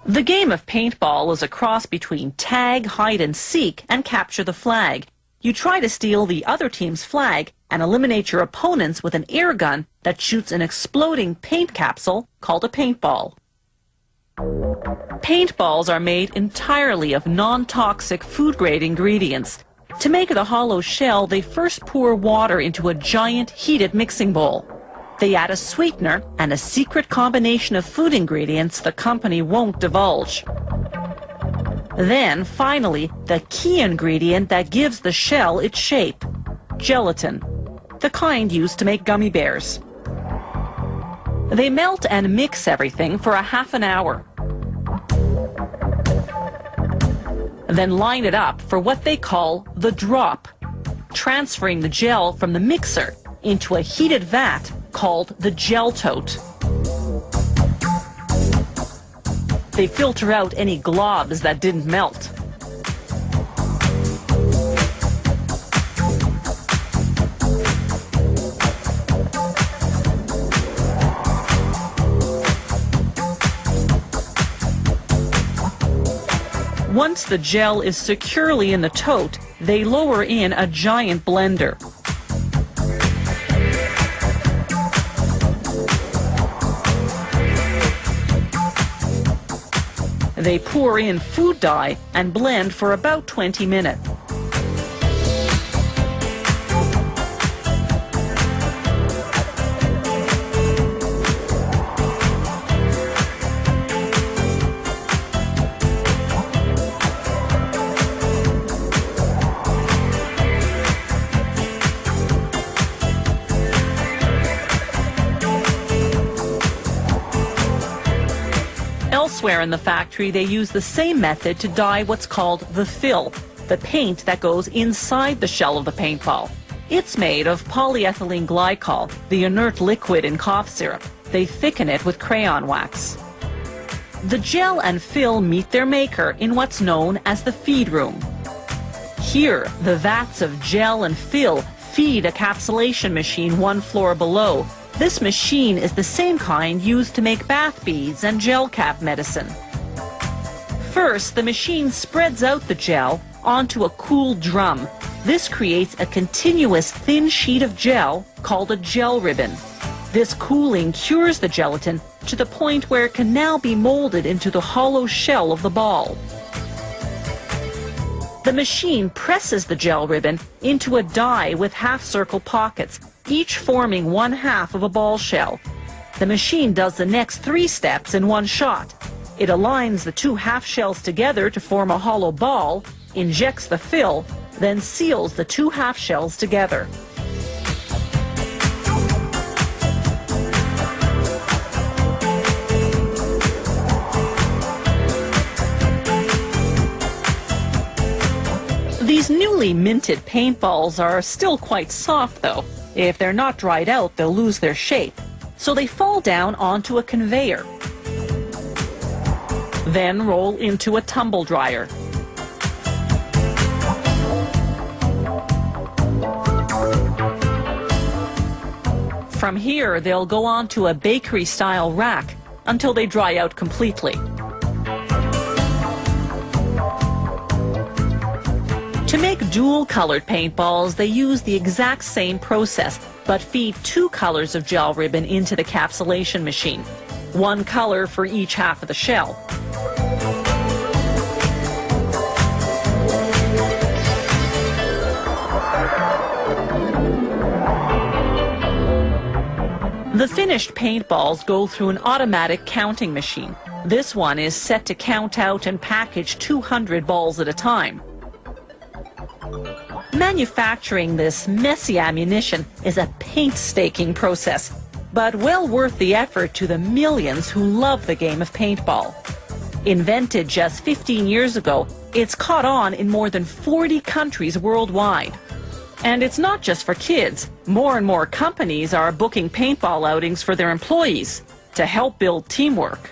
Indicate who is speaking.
Speaker 1: The game of paintball is a cross between tag, hide and seek, and capture the flag. You try to steal the other team's flag and eliminate your opponents with an air gun that shoots an exploding paint capsule called a paintball. Paintballs are made entirely of non-toxic food-grade ingredients. To make the hollow shell, they first pour water into a giant heated mixing bowl. They add a sweetener and a secret combination of food ingredients the company won't divulge. Then, finally, the key ingredient that gives the shell its shape: gelatin, the kind used to make gummy bears. They melt and mix everything for a half an hour. Then line it up for what they call the drop, transferring the gel from the mixer into a heated vat called the gel tote. They filter out any globs that didn't melt. Once the gel is securely in the tote, they lower in a giant blender. They pour in food dye and blend for about 20 minutes. Elsewhere in the factory, they use the same method to dye what's called the fill, the paint that goes inside the shell of the paintball. It's made of polyethylene glycol, the inert liquid in cough syrup. They thicken it with crayon wax. The gel and fill meet their maker in what's known as the feed room. Here, the vats of gel and fill feed a capsulation machine one floor below. This machine is the same kind used to make bath beads and gel cap medicine. First, the machine spreads out the gel onto a cool drum. This creates a continuous thin sheet of gel called a gel ribbon. This cooling cures the gelatin to the point where it can now be molded into the hollow shell of the ball. The machine presses the gel ribbon into a die with half-circle pockets, each forming one half of a ball shell. The machine does the next 3 steps in one shot. It aligns the 2 half shells together to form a hollow ball, injects the fill, then seals the 2 half shells together. These newly minted paintballs are still quite soft, though. If they're not dried out, they'll lose their shape. So they fall down onto a conveyor, then roll into a tumble dryer. From here, they'll go on to a bakery-style rack until they dry out completely. To make dual-colored paintballs, they use the exact same process, but feed 2 colors of gel ribbon into the capsulation machine, 1 color for each half of the shell. The finished paintballs go through an automatic counting machine. This one is set to count out and package 200 balls at a time. Manufacturing this messy ammunition is a painstaking process, but well worth the effort to the millions who love the game of paintball. Invented just 15 years ago, it's caught on in more than 40 countries worldwide. And it's not just for kids. More and more companies are booking paintball outings for their employees to help build teamwork.